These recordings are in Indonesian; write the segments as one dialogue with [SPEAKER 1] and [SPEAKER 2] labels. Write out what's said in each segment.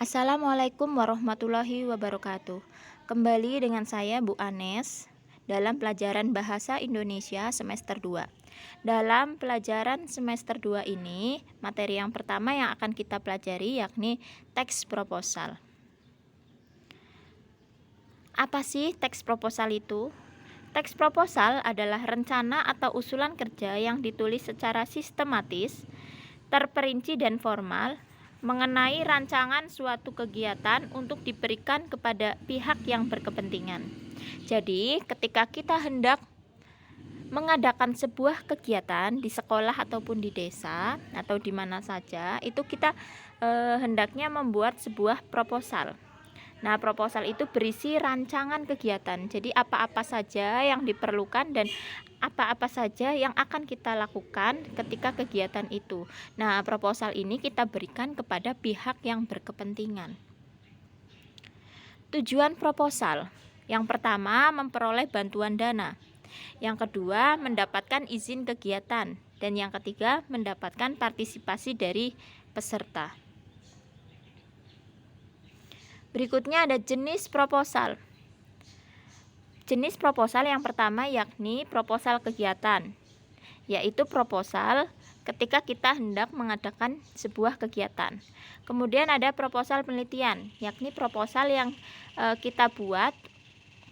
[SPEAKER 1] Assalamualaikum warahmatullahi wabarakatuh. Kembali dengan saya Bu Anes dalam pelajaran Bahasa Indonesia semester 2. Dalam pelajaran semester 2 ini, materi yang pertama yang akan kita pelajari yakni teks proposal. Apa sih teks proposal itu? Teks proposal adalah rencana atau usulan kerja yang ditulis secara sistematis, terperinci dan formal mengenai rancangan suatu kegiatan untuk diberikan kepada pihak yang berkepentingan. Jadi, ketika kita hendak mengadakan sebuah kegiatan di sekolah ataupun di desa atau di mana saja, itu kita hendaknya membuat sebuah proposal. Nah, proposal itu berisi rancangan kegiatan. Jadi, apa-apa saja yang diperlukan dan apa-apa saja yang akan kita lakukan ketika kegiatan itu. Nah, proposal ini kita berikan kepada pihak yang berkepentingan. Tujuan proposal. Yang pertama, memperoleh bantuan dana. Yang kedua, mendapatkan izin kegiatan. Dan yang ketiga, mendapatkan partisipasi dari peserta. Berikutnya ada jenis proposal. Jenis proposal yang pertama yakni proposal kegiatan, yaitu proposal ketika kita hendak mengadakan sebuah kegiatan. Kemudian ada proposal penelitian, yakni proposal yang kita buat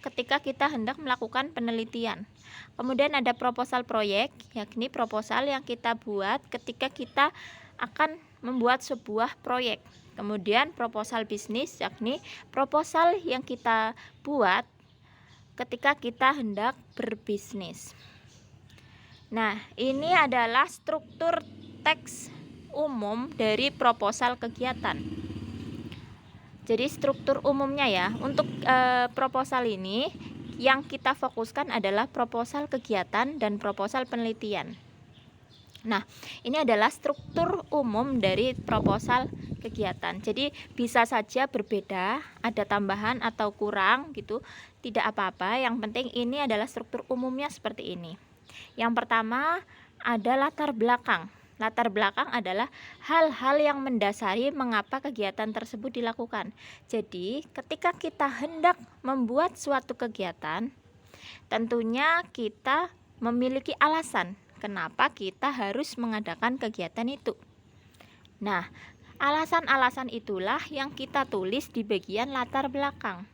[SPEAKER 1] ketika kita hendak melakukan penelitian. Kemudian ada proposal proyek, yakni proposal yang kita buat ketika kita akan membuat sebuah proyek. Kemudian proposal bisnis, yakni proposal yang kita buat ketika kita hendak berbisnis. Nah, ini adalah struktur teks umum dari proposal kegiatan. Jadi struktur umumnya ya, untuk proposal ini yang kita fokuskan adalah proposal kegiatan dan proposal penelitian. Nah, ini adalah struktur umum dari proposal kegiatan. Jadi bisa saja berbeda, ada tambahan atau kurang gitu, tidak apa-apa. Yang penting ini adalah struktur umumnya seperti ini. Yang pertama ada latar belakang. Latar belakang adalah hal-hal yang mendasari mengapa kegiatan tersebut dilakukan. Jadi, ketika kita hendak membuat suatu kegiatan, tentunya kita memiliki alasan kenapa kita harus mengadakan kegiatan itu. Nah, alasan-alasan itulah yang kita tulis di bagian latar belakang.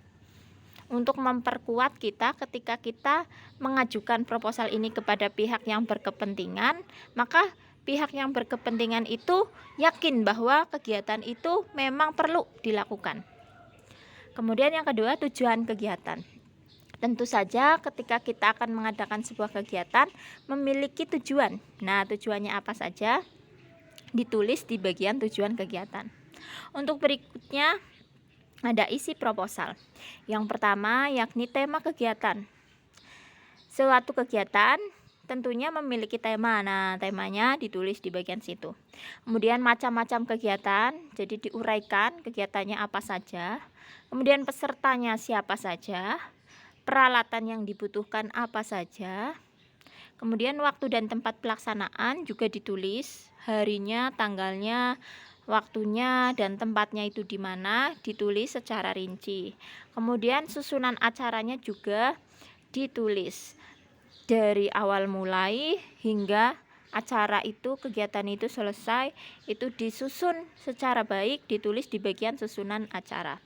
[SPEAKER 1] Untuk memperkuat kita ketika kita mengajukan proposal ini kepada pihak yang berkepentingan, maka pihak yang berkepentingan itu yakin bahwa kegiatan itu memang perlu dilakukan. Kemudian yang kedua, tujuan kegiatan. Tentu saja ketika kita akan mengadakan sebuah kegiatan memiliki tujuan. Nah, tujuannya apa saja? Ditulis di bagian tujuan kegiatan. Untuk berikutnya ada isi proposal. Yang pertama yakni tema kegiatan. Suatu kegiatan tentunya memiliki tema. Nah, temanya ditulis di bagian situ. Kemudian macam-macam kegiatan, jadi diuraikan kegiatannya apa saja. Kemudian pesertanya siapa saja. Peralatan yang dibutuhkan apa saja. Kemudian waktu dan tempat pelaksanaan juga ditulis, harinya, tanggalnya, waktunya, dan tempatnya itu di mana, ditulis secara rinci. Kemudian susunan acaranya juga ditulis dari awal mulai hingga acara itu, kegiatan itu selesai, itu disusun secara baik, ditulis di bagian susunan acara.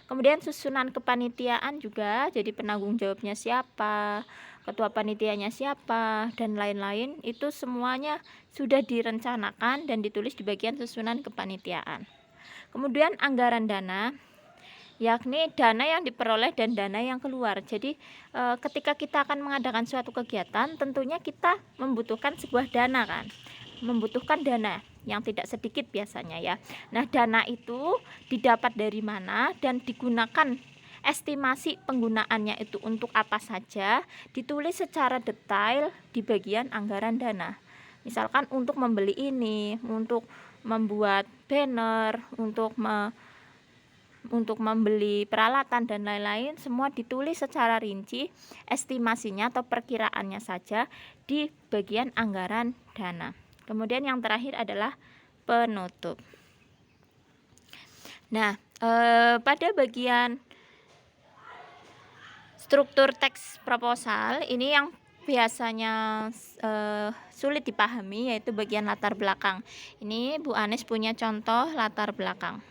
[SPEAKER 1] Kemudian susunan kepanitiaan juga, jadi penanggung jawabnya siapa, ketua panitianya siapa, dan lain-lain, itu semuanya sudah direncanakan dan ditulis di bagian susunan kepanitiaan. Kemudian anggaran dana, yakni dana yang diperoleh dan dana yang keluar. Jadi ketika kita akan mengadakan suatu kegiatan, tentunya kita membutuhkan sebuah dana kan, membutuhkan dana yang tidak sedikit biasanya ya. Nah, dana itu didapat dari mana dan digunakan, estimasi penggunaannya itu untuk apa saja, ditulis secara detail di bagian anggaran dana. Misalkan untuk membeli ini, untuk membuat banner, untuk membeli peralatan dan lain-lain, semua ditulis secara rinci, estimasinya atau perkiraannya saja di bagian anggaran dana. Kemudian yang terakhir adalah penutup. Nah, Pada bagian struktur teks proposal ini yang biasanya sulit dipahami, yaitu bagian latar belakang. Ini Bu Anes punya contoh latar belakang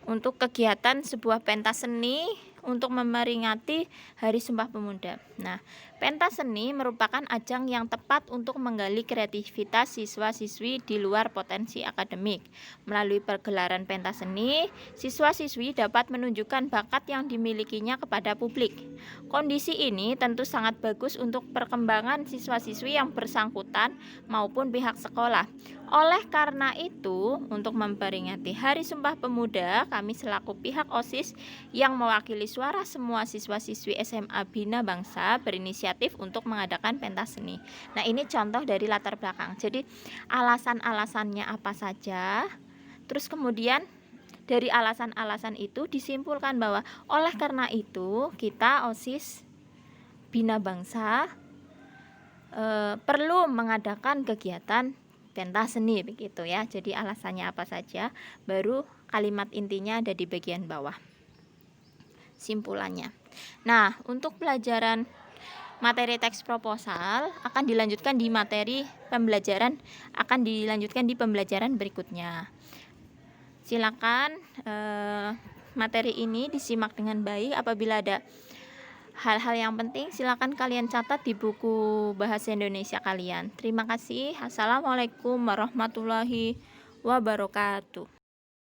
[SPEAKER 1] untuk kegiatan sebuah pentas seni untuk memperingati Hari Sumpah Pemuda. Nah, pentas seni merupakan ajang yang tepat untuk menggali kreativitas siswa-siswi di luar potensi akademik. Melalui pergelaran pentas seni, siswa-siswi dapat menunjukkan bakat yang dimilikinya kepada publik. Kondisi ini tentu sangat bagus untuk perkembangan siswa-siswi yang bersangkutan maupun pihak sekolah. Oleh karena itu, untuk memperingati Hari Sumpah Pemuda, kami selaku pihak OSIS yang mewakili suara semua siswa-siswi SMA Bina Bangsa berinisiatif untuk mengadakan pentas seni. Nah, ini contoh dari latar belakang. Jadi, alasan-alasannya apa saja, terus kemudian dari alasan-alasan itu disimpulkan bahwa oleh karena itu, kita OSIS Bina Bangsa perlu mengadakan kegiatan pentas seni, begitu ya. Jadi alasannya apa saja, baru kalimat intinya ada di bagian bawah simpulannya. Nah, untuk pelajaran materi teks proposal akan dilanjutkan di pembelajaran berikutnya. Silakan materi ini disimak dengan baik. Apabila ada hal-hal yang penting, silakan kalian catat di buku bahasa Indonesia kalian. Terima kasih. Assalamualaikum warahmatullahi wabarakatuh.